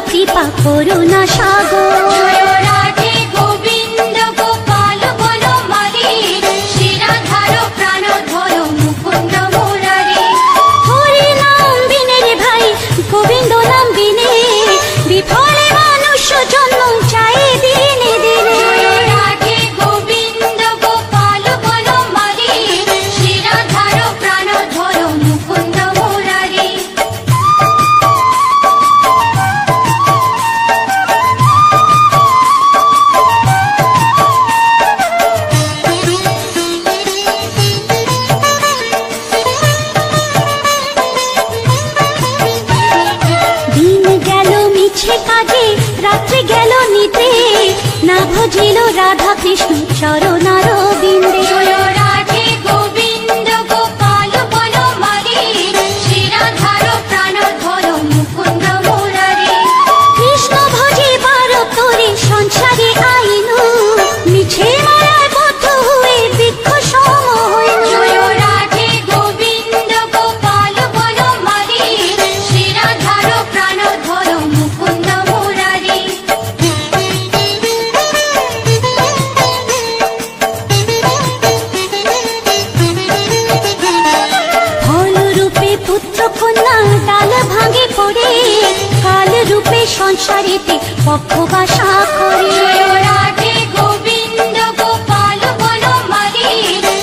কৃপা করুণা সাগর। জয় রাধে গোবিন্দ গোপাল বনমালী, শ্রীরাধার প্রাণ ধর মুকুন্দ মুরারি। হরি নাম বিনে রে ভাই, গোবিন্দ নাম বিনে বিফলে মানুষ জন্ম চাই দিনে দিনে। জয় রাধে গোবিন্দ গোপাল বনমালী, শ্রীরাধার প্রাণ ধর মুকুন্দ মুরারি। দিন গেল মিছে কাজে, রাত্রি গেল নিতে, না ভজিল রাধা কৃষ্ণ চরণার বিন্দে। জয় রাধে গোবিন্দ গোপাল বনমালী, শ্রীরাধার প্রাণ ধর মুকুন্দ মুরারি। কৃষ্ণ ভজিবার তোরে সংসারে আইনু, মিছে মায়ায় বদ্ধ হয়ে বৃক্ষ সম হইনু। জয় রাধে গোবিন্দ গোপাল বনমালী, শ্রীরাধার প্রাণ ধর মুকুন্দ মুরারি। ফল রূপে পুত্র কন্যা ডাল ভাঙে পড়ে, কাল রূপে সংসারেতে পক্ষ বাসা করে। জয় রাধে গোবিন্দ গোপাল বনমালী,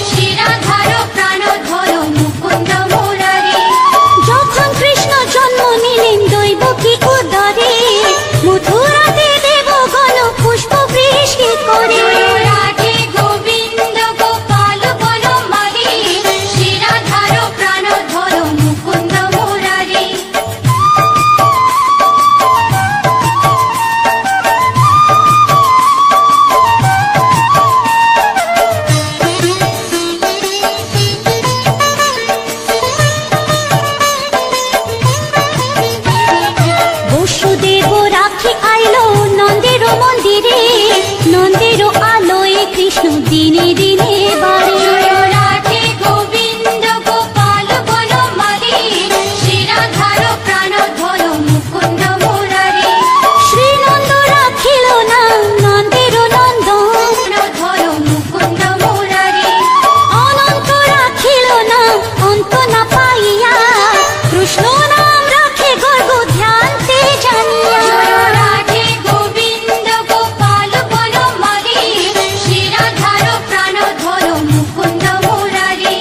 শ্রীরাধার প্রাণ ধর মুকুন্দ মুরারি। যখন কৃষ্ণ জন্ম নিলেন দৈবকী উদরে, মথুরাতে দেবগণ পুষ্প বৃষ্টি করে। জয় রাধে গোবিন্দ গোপাল বনমালী, শ্রীরাধার প্রাণ ধর মুকুন্দ মুরারি। বসুদেব রাখি আইলো নন্দের মন্দিরে, নন্দের আলোয় কৃষ্ণ দিনে দিনে বাড়ে। জয় রাধে গোবিন্দ গোপাল বনমালী, শ্রীরাধার প্রাণ ধর মুকুন্দ মুরারি। শ্রীনন্দ রাখিল না নন্দের নন্দন, ধর মুকুন্দ মুরারি। অনন্ত রাখিল না অন্ত না পাইয়া, কৃষ্ণ নাম রাখে গর্ব ধ্যানতে জানিয়া। জয় রাধে গোবিন্দ গোপাল বনমালী, শ্রীরাধার প্রাণ ধর মুকুন্দ মুরারি।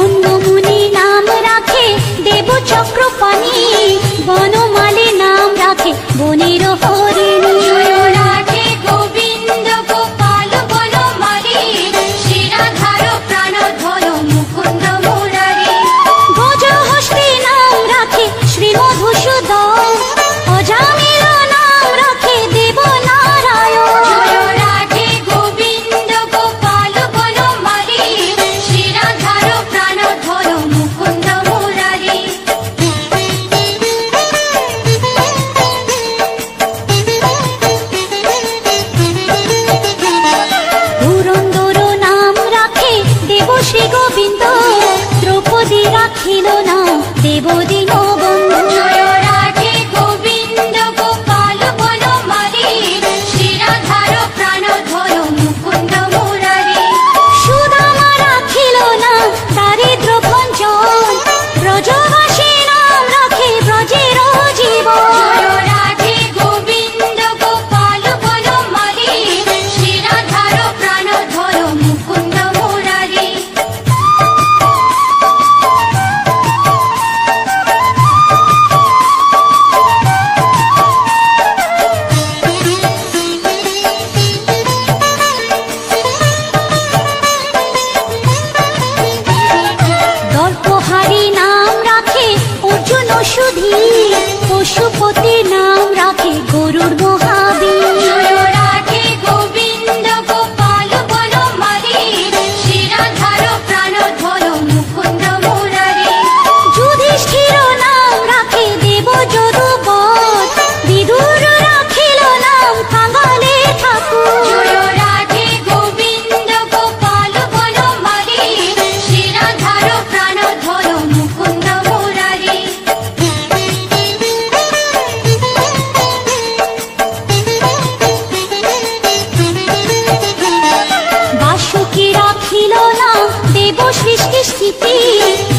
অন্য মুনি নাম রাখে দেব চক্রপাণি, বনমালী নাম রাখে বনের হরিণী। জয় রাধে গোবিন্দ গোপাল বনমালী, শ্রীরাধার প্রাণ ধর মুকুন্দ মুরারি। গজহস্তি নাম রাখে শ্রী মধুসূদন, অজামিল নাম রাখে দেব নারায়ণ। জয় রাধে গোবিন্দ গোপাল বনমালী, শ্রীরাধার প্রাণ ধর মুকুন্দ মুরারি। পুরন্দর নাম রাখে দেব শ্রী গোবিন্দ, দ্রৌপদী রাখিল নাম দেব দীনবন্ধু। জয় রাধে গোবিন্দ গোপাল বনমালী, শ্রীরাধার প্রাণ ধর মুকুন্দ মুরারি। সুদামা রাখিল না দারিদ্র ভঞ্জন, ব্রজবাসী নাম রাখে ব্রজের জীবন। জয় রাধে গোবিন্দ গোপাল বনমালী, শ্রীরাধার প্রাণ ধর মুকুন্দ মুরারি। দেব সৃষ্টি স্থিতি,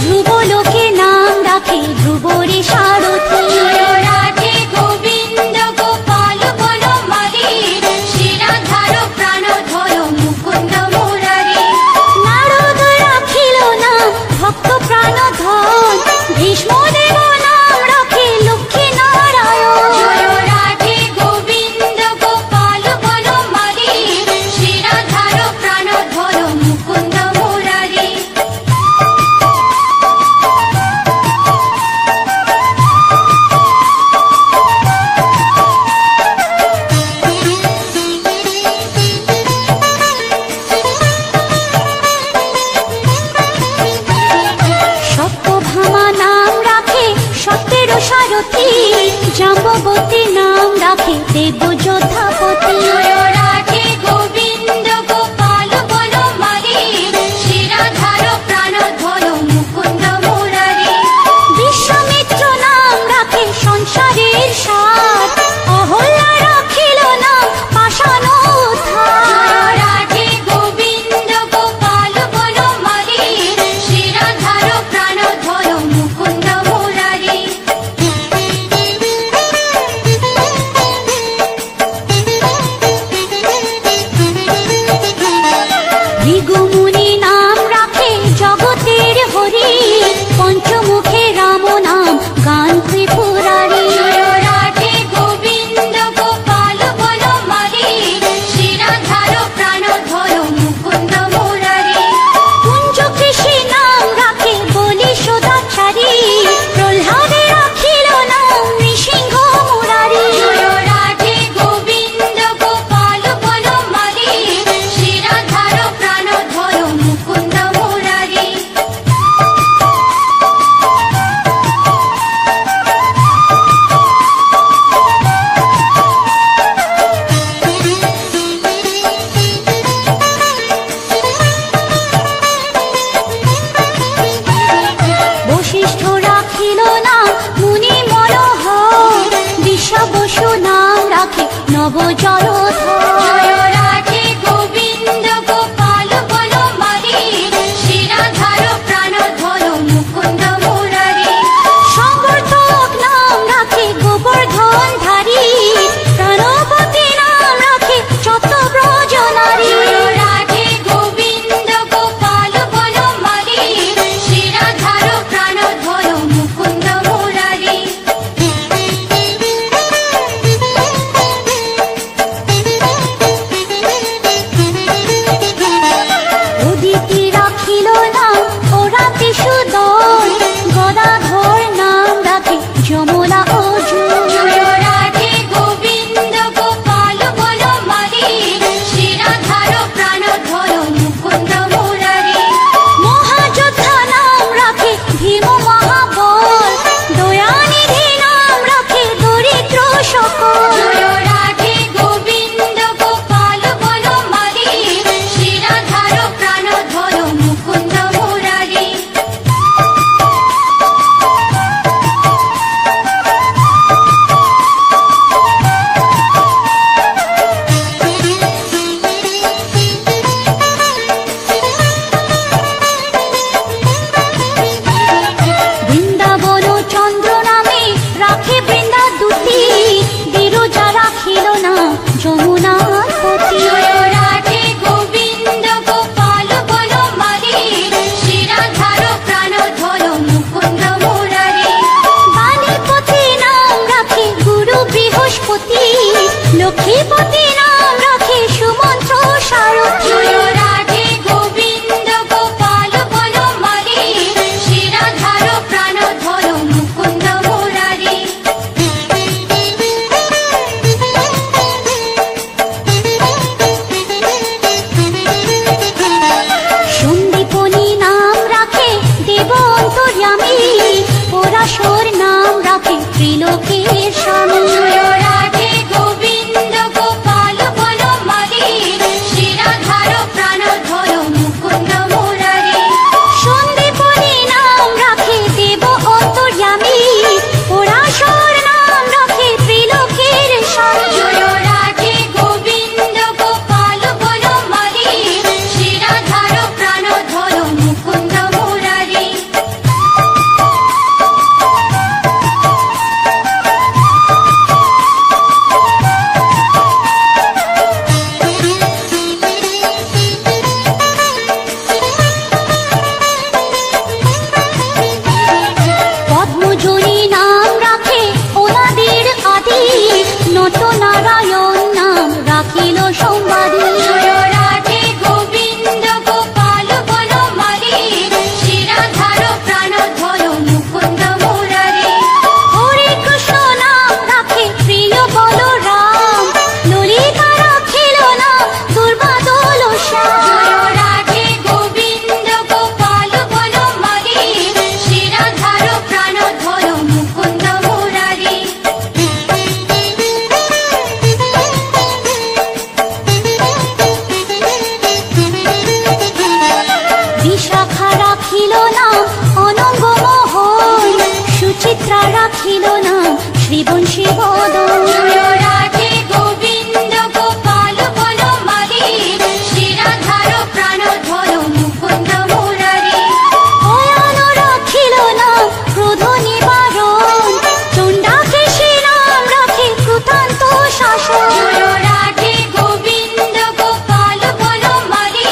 ধ্রুব লোকে নাম রাখে ধ্রুবরে সারথি। জয় রাধে গোবিন্দ গোপাল বনমালী, শিরাধার প্রাণধর মুকুন্দ মুরারি। নারদ রাখিল নাম ভক্ত প্রাণধন, ভীষ্ম দেব নাম রাখে লক্ষ্মী নারায়ণ। জয় রাধে গোবিন্দ গোপাল বনমালী, শিরাধার প্রাণধর মুকুন্দ মুরারি। সত্যভামা নাম রাখে সত্যের সারথি, জাম্ববতী নাম রাখে দেব যোদ্ধাপতি। জয় রাধে গোবিন্দ গোপাল বনমালী, শিরাধার প্রাণধর মুকুন্দ মুরারি। বিশ্বামিত্র নাম রাখে সংসারের সার, অহল্যা রাখিল নাম পাষাণ উদ্ধার। জয় রাধে গোবিন্দ গোপাল বনমালী, শিরাধার প্রাণধর মুকুন্দ মুরারি। ভৃগুমুনি নাম রাখে জগতের হরি, পঞ্চমুখে রাম নাম গান ত্রিপুরারি। জয় রাধে গোবিন্দ গোপাল বনমালী, শিরাধার প্রাণধর মুকুন্দ মুরারি। কুঞ্জ কৃষি নাম রাখে বলি সদাচারী, প্রহ্লাদে রাখিল নাম নৃসিংহ মুরারি। জয় রাধে গোবিন্দ গোপাল বনমালী, শিরাধার প্রাণধর মুকুন্দ মুরারি। বশিষ্ঠ রাখিল নাম মুনি মনোহর, দিশা বসু নাম রাখে নব জলধর। জয় রাধে গোবিন্দ গোপাল বনমালী, শিরাধার প্রাণধর মুকুন্দ মুরারি। সংবর্ধক নাম রাখে গোবর্ধন ধারী, প্রাণবতী নাম রাখে যত ব্রজ নারী। জয় রাধে গোবিন্দ গোপাল বনমালী, শিরাধার প্রাণধর মুকুন্দ মুরারি। রাখিল নাম শ্রীবংশী বদন। জয় রাধে গোবিন্দ গোপাল বনমালী, শ্রীরাধার প্রাণধর মুকুন্দ মুরারি। অয়ান রাখিল নাম ক্রোধ নিবারণ, চণ্ডাকেশী নাম রাখে কৃতান্ত শাসন। জয় রাধে গোবিন্দ গোপাল বনমালী,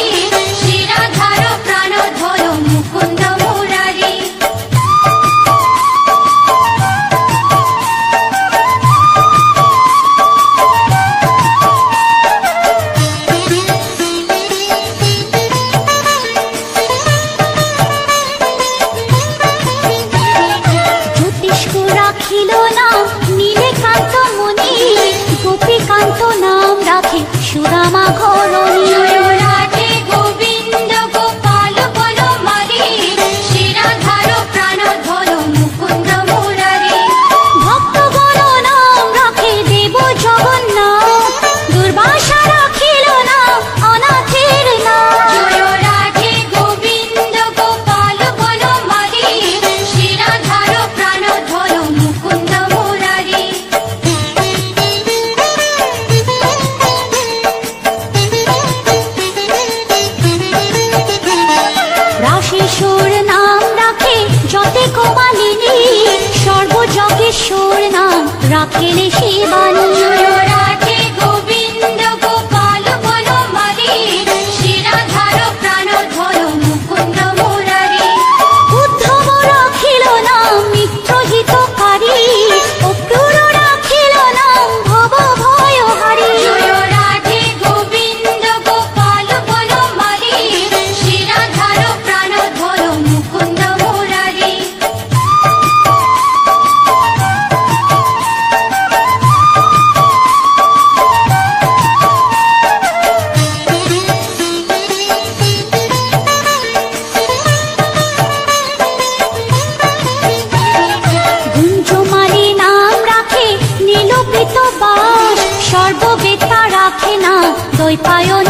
শ্রীরাধার প্রাণধর মুকুন্দ মুরারি। জ্যোতিষ্ক রাখিল নাম নীলকান্ত মুনি, গোপীকান্ত নাম রাখে সুদামা ঘরণী। জয় রাধে গোবিন্দ গোপাল বনমালী, শ্রীরাধার প্রাণধর মুকুন্দ মুরারি। ভক্তগণ নাম রাখে দেব জগন্নাথ, দুর্বাসা রাখিল নাম অনাথের নাম। জয় রাধে গোবিন্দ গোপাল বনমালী, শ্রীরাধার প্রাণধর মুকুন্দ মুরারি। রাশেশ্বর নাম রাখে যতে কোমালিনী, সর্বযজ্ঞেশ্বর নাম রাখেলে শিবানী। জয় রাধে গোবিন্দ গোপাল বনমালী, শ্রীরাধার প্রাণধর মুকুন্দ মুরারি। উদ্ধব রাখিল নাম মিত্রহিতকারী, অক্রূর রাখিল নাম ভব ভয়হারী। জয় রাধে গোবিন্দ গোপাল বনমালী, শ্রীরাধার প্রাণধর মুকুন্দ মুরারি। গুঞ্জমালী নাম রাখে নীলপীত বাস, সর্ববেতা রাখে না দ্বৈপায়ন